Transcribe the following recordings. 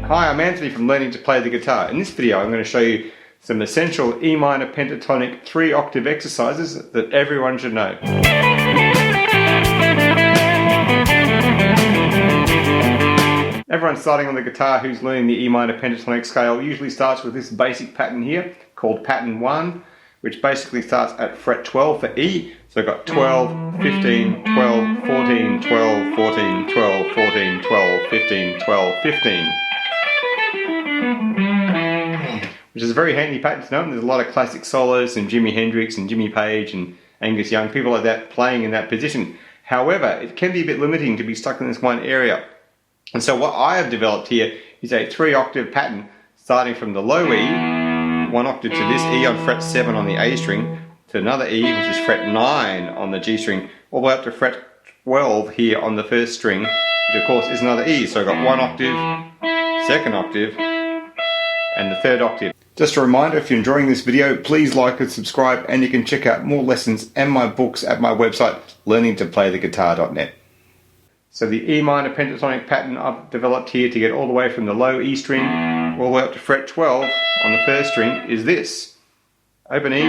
Hi, I'm Anthony from Learning to Play the Guitar. In this video I'm going to show you some essential E minor pentatonic 3-octave exercises that everyone should know. Everyone starting on the guitar who's learning the E minor pentatonic scale usually starts with this basic pattern here called pattern 1, which basically starts at fret 12 for E. So I've got 12, 15, 12, 14, 12, 14, 12, 14, 12, 15, 12, 15. Which is a very handy pattern to know. There's a lot of classic solos and Jimi Hendrix and Jimmy Page and Angus Young, people like that playing in that position. However, it can be a bit limiting to be stuck in this one area. And so what I have developed here is a 3-octave pattern starting from the low E, 1 octave to this E on fret 7 on the A string, to another E which is fret 9 on the G string, all the way up to fret 12 here on the first string, which of course is another E. So I've got 1 octave, 2nd octave, and the 3rd octave. Just a reminder, if you're enjoying this video, please like and subscribe, and you can check out more lessons and my books at my website, learningtoplaytheguitar.net. So the E minor pentatonic pattern I've developed here to get all the way from the low E string all the way up to fret 12 on the first string is this. Open E,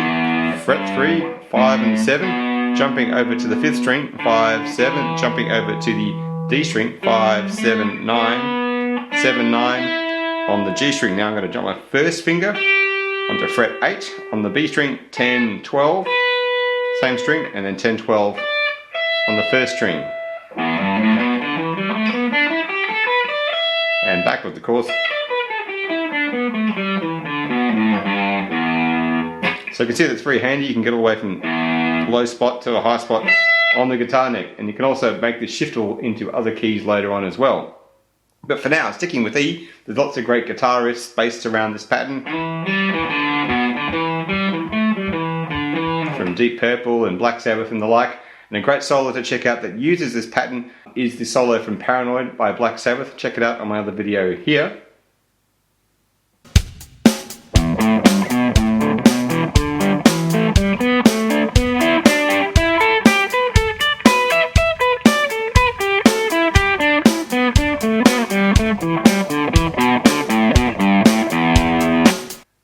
fret 3, 5 and 7, jumping over to the 5th string, 5, 7, jumping over to the D string, 5, 7, 9, 7, 9, on the G string. Now I'm going to jump my first finger onto fret 8 on the B string, 10, 12, same string, and then 10, 12 on the first string. And backwards, of course. So you can see that's very handy. You can get all the way from a low spot to a high spot on the guitar neck, and you can also make this shiftable into other keys later on as well. But for now, sticking with E, there's lots of great guitarists based around this pattern. From Deep Purple and Black Sabbath and the like. And a great solo to check out that uses this pattern is the solo from Paranoid by Black Sabbath. Check it out on my other video here.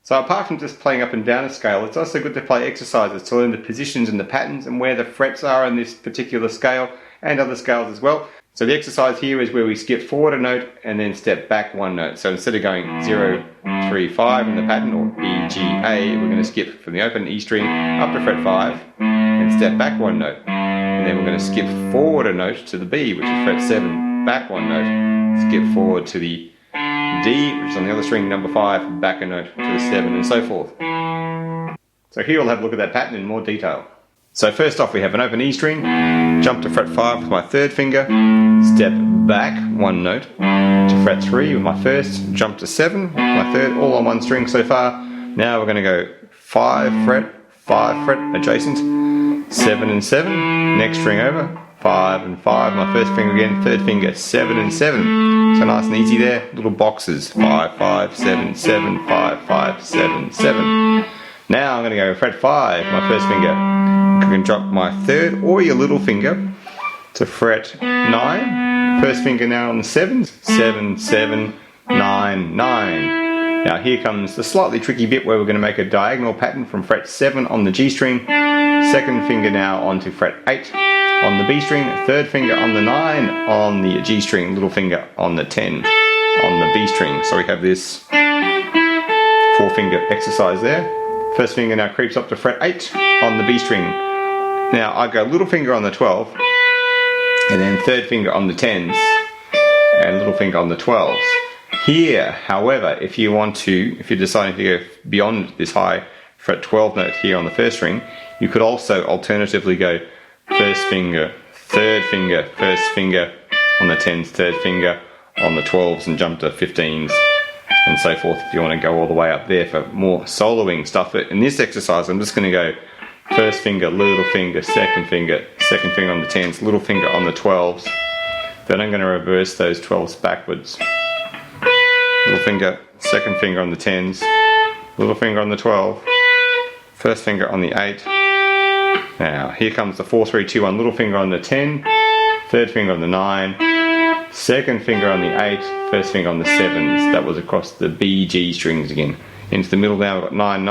So apart from just playing up and down a scale, it's also good to play exercises to learn the positions and the patterns and where the frets are in this particular scale and other scales as well. So the exercise here is where we skip forward a note and then step back 1 note. So instead of going 0, 3, 5 in the pattern, or E, G, A, we're going to skip from the open E string up to fret 5 and step back 1 note. And then we're going to skip forward a note to the B, which is fret 7, back 1 note, skip forward to the D, which is on the other string, number 5, back a note to the 7, and so forth. So here we'll have a look at that pattern in more detail. So first off, we have an open E string, jump to fret 5 with my 3rd finger, step back 1 note to fret 3 with my 1st, jump to 7 with my 3rd, all on 1 string so far. Now we're going to go 5 fret, 5 fret adjacent, 7 and 7, next string over, 5 and 5, my 1st finger again, 3rd finger, 7 and 7. So nice and easy there, little boxes, 5, 5, 7, 7, 5, 5, 7, 7. Now I'm going to go fret 5, my 1st finger. You can drop my 3rd or your little finger to fret 9. 1st finger now on the 7s, 7, 7, 9, 9. Now here comes the slightly tricky bit where we're going to make a diagonal pattern from fret 7 on the G string, 2nd finger now onto fret 8 on the B string, 3rd finger on the 9 on the G string, little finger on the 10 on the B string. So we have this 4-finger exercise there. 1st finger now creeps up to fret 8 on the B string. Now I go little finger on the 12, and then 3rd finger on the 10s, and little finger on the 12s. Here, however, if you're deciding to go beyond this high fret 12 note here on the 1st string, you could also alternatively go 1st finger, 3rd finger, 1st finger on the 10s, 3rd finger on the 12s, and jump to 15s and so forth if you want to go all the way up there for more soloing stuff. But in this exercise I'm just going to go 1st finger, little finger, 2nd finger on the 10s, little finger on the 12s. Then I'm going to reverse those 12s backwards. Little finger, 2nd finger on the 10s, little finger on the 12, 1st finger on the 8. Now here comes the 4, 3, 2, 1, little finger on the 10, 3rd finger on the 9, second finger on the 8, first finger on the 7s. That was across the B, G strings again. Into the middle now, we've got 9,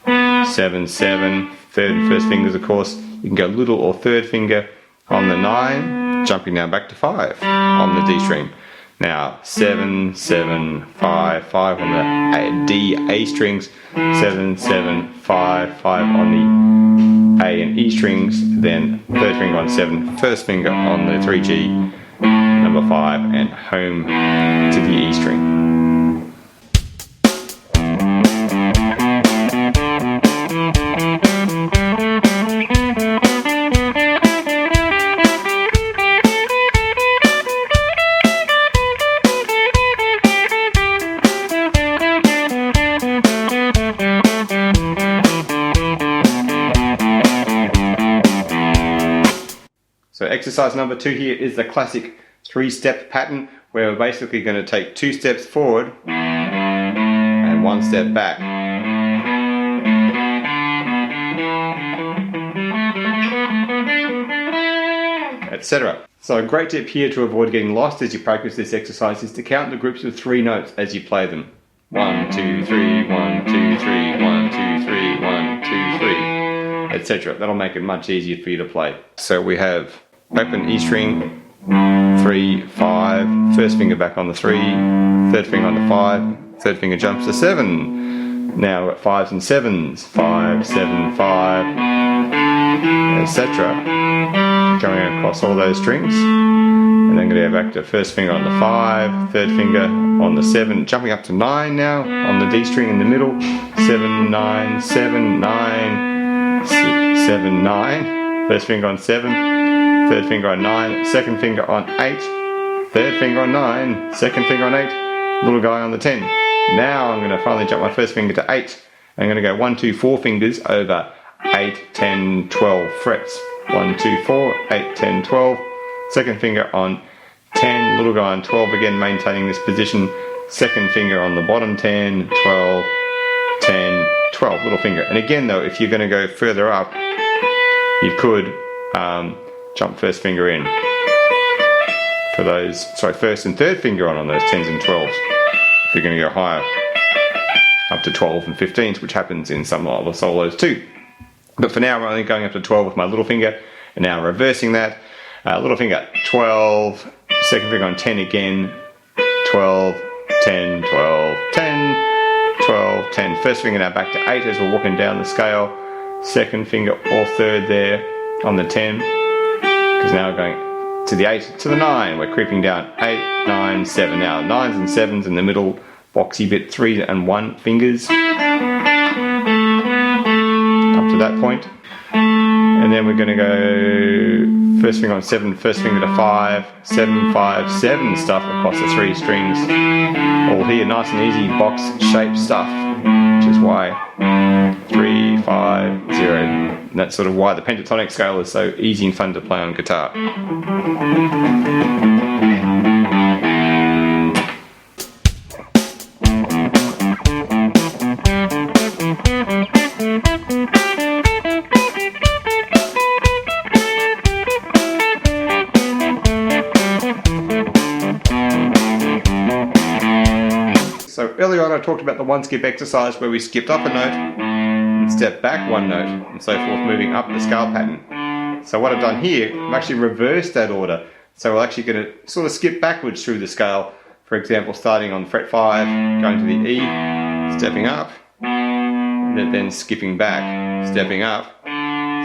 9, 7, 7, third and first fingers of course. You can go little or third finger on the 9, jumping now back to 5 on the D string. Now 7, 7, 5, 5 on the D, A strings, 7, 7, 5, 5 on the A and E strings, then third finger on 7, first finger on the 3G, number 5, and home to the E string. So exercise number 2 here is the classic 3-step pattern where we're basically going to take 2 steps forward and 1 step back. Etc. So a great tip here to avoid getting lost as you practice this exercise is to count the groups of 3 notes as you play them. 1, 2, 3, 1, 2, 3, 1, 2, 3, 1, 2, 3, etc. That'll make it much easier for you to play. So we have open E string, 3, 5, first finger back on the 3, third finger on the 5, third finger jumps to 7. Now we've got 5s and 7s, 5, 7, 5, etc. Going across all those strings. And then going to go back to first finger on the 5, third finger on the 7, jumping up to 9 now on the D string in the middle. 7, 9, 7, 9, 7, 9, first finger on 7. Third finger on 9, second finger on 8, third finger on 9, second finger on 8, little guy on the 10. Now I'm going to finally jump my first finger to 8. I'm going to go 1, 2, 4 fingers over 8, 10, 12 frets. 1, 2, 4, 8, 10, 12. Second finger on 10, little guy on 12 again, maintaining this position. Second finger on the bottom 10, 12, 10, 12, little finger. And again though, if you're going to go further up, you could jump first finger in for those, first and third finger on those 10s and 12s. If you're going to go higher, up to 12 and 15s, which happens in some of the solos too. But for now, we're only going up to 12 with my little finger, and now reversing that. Little finger, 12, second finger on 10 again, 12, 10, 12, 10, 12, 10. First finger now back to 8 as we're walking down the scale. Second finger or third there on the 10. Because now we're going to the 8, to the 9. We're creeping down 8, 9, 7. Now 9s and 7s in the middle boxy bit, 3 and 1 fingers. Up to that point. And then we're going to go first finger on 7, first finger to 5, 7, 5, 7 stuff across the 3 strings. All here, nice and easy box shaped stuff, which is why 3, 5, 0. And that's sort of why the pentatonic scale is so easy and fun to play on guitar. So earlier on I talked about the 1-skip exercise where we skipped up a note and stepped back 1 note and so forth, moving up the scale pattern. So what I've done here, I've actually reversed that order. So we're actually going to sort of skip backwards through the scale. For example, starting on fret 5, going to the E, stepping up, then skipping back, stepping up,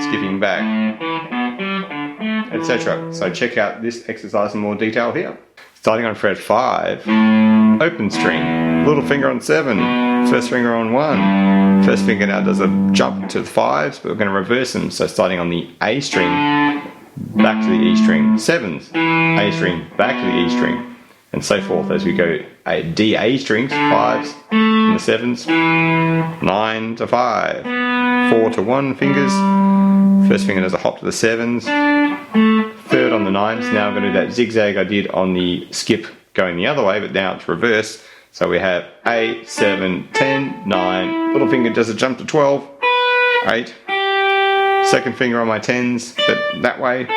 skipping back, etc. So check out this exercise in more detail here. Starting on fret 5, open string, little finger on 7, first finger on 1. First finger now does a jump to the 5s, but we're going to reverse them. So starting on the A string, back to the E string, 7s, A string, back to the E string, and so forth as we go D, A strings, 5s, and the 7s, 9 to 5, 4 to 1 fingers, first finger does a hop to the 7s, third on the 9s. Now I'm going to do that zigzag I did on the skip going the other way, but now it's reversed. So we have 8, 7, 10, 9, little finger does a jump to 12, 8, second finger on my 10s, but that way,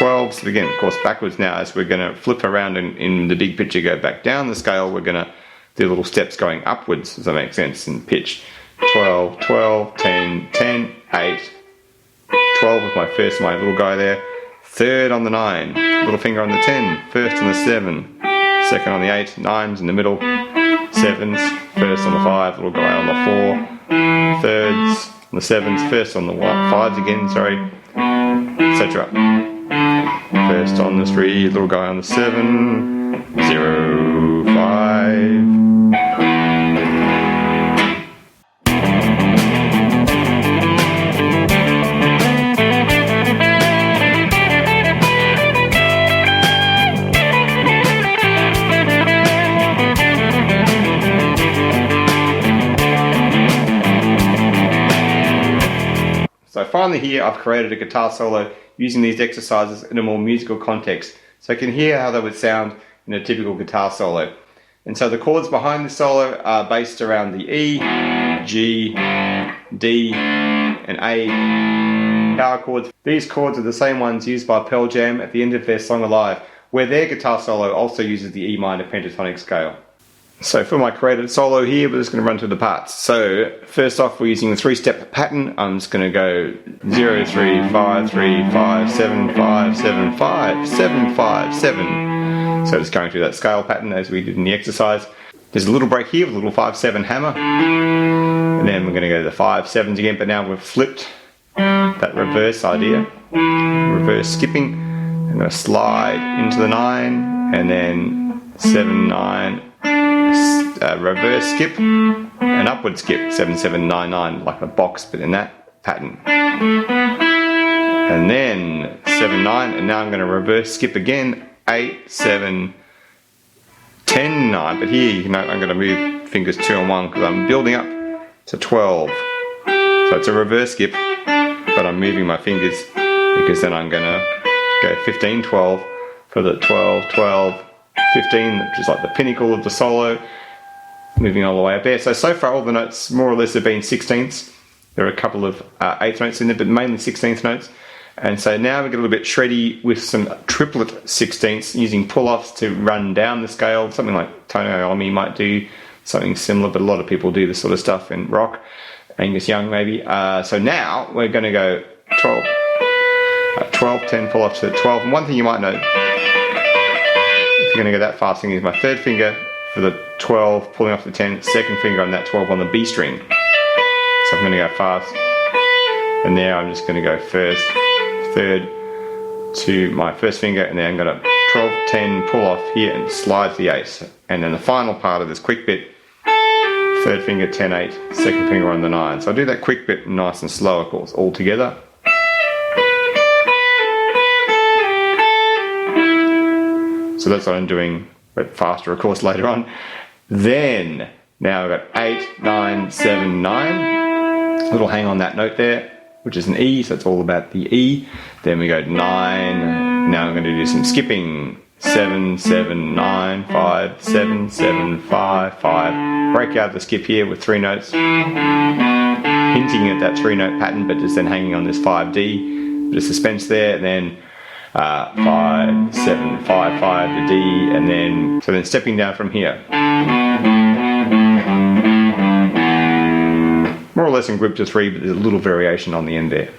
12s. Again, of course, backwards now, as we're going to flip around and in the big picture go back down the scale, we're going to do little steps going upwards, does that make sense, in pitch. 12, 12, 10, 10, 8, 12 with my little guy there, third on the 9, little finger on the 10, first on the 7, second on the 8, 9's in the middle, 7's, first on the 5, little guy on the 4, thirds on the 7's, first on the 5's again, sorry, etc. First on the 3, little guy on the 7, 0, 5. So finally here I've created a guitar solo using these exercises in a more musical context, so I can hear how they would sound in a typical guitar solo. And so the chords behind the solo are based around the E, G, D and A power chords. These chords are the same ones used by Pearl Jam at the end of their song Alive, where their guitar solo also uses the E minor pentatonic scale. So for my created solo here, we're just going to run through the parts. So first off, we're using the 3-step pattern. I'm just going to go 0, 3, 5, 3, 5, 7, 5, 7, 5, 7, 5, 7. So just going through that scale pattern as we did in the exercise. There's a little break here with a little 5-7 hammer. And then we're going to go to the 5-7s again, but now we've flipped that reverse idea. Reverse skipping. I'm going to slide into the 9 and then 7, 9. Reverse skip, an upward skip, 7, 7, 9, 9, like a box, but in that pattern. And then 7, 9, and now I'm going to reverse skip again, 8, 7, 10, 9. But here, you know, I'm going to move fingers 2 and 1 because I'm building up to 12. So it's a reverse skip, but I'm moving my fingers because then I'm going to go 15, 12 for the 12, 12, 15, which is like the pinnacle of the solo, moving all the way up there. So far all the notes more or less have been 16ths. There are a couple of 8th notes in there, but mainly 16th notes. And so now we get a little bit shreddy with some triplet 16ths, using pull-offs to run down the scale. Something like Tony Iommi might do something similar, but a lot of people do this sort of stuff in rock. Angus Young maybe. So now we're going to go 12, 12, 10 pull-offs to 12. And one thing you might note, if you're going to go that fast, thing is my third finger for the 12, pulling off the 10, second finger on that 12 on the B string. So I'm going to go fast, and now I'm just going to go first, third to my first finger, and then I'm going to 12, 10, pull off here and slide to the 8. And then the final part of this quick bit, third finger, 10, 8, second finger on the 9. So I'll do that quick bit nice and slow, of course, all together. So that's what I'm doing, but faster, of course, later on. Then, now I've got 8, 9, 7, 9. A little hang on that note there, which is an E, so it's all about the E. Then we go 9. Now I'm going to do some skipping. 7, 7, 9, 5, 7, 7, 5, 5. Break out the skip here with 3 notes, hinting at that 3-note pattern, but just then hanging on this 5D. Bit of suspense there, and then 5, 7, 5, 5 to D, and then so then stepping down from here, more or less in group to 3, but there's a little variation on the end there.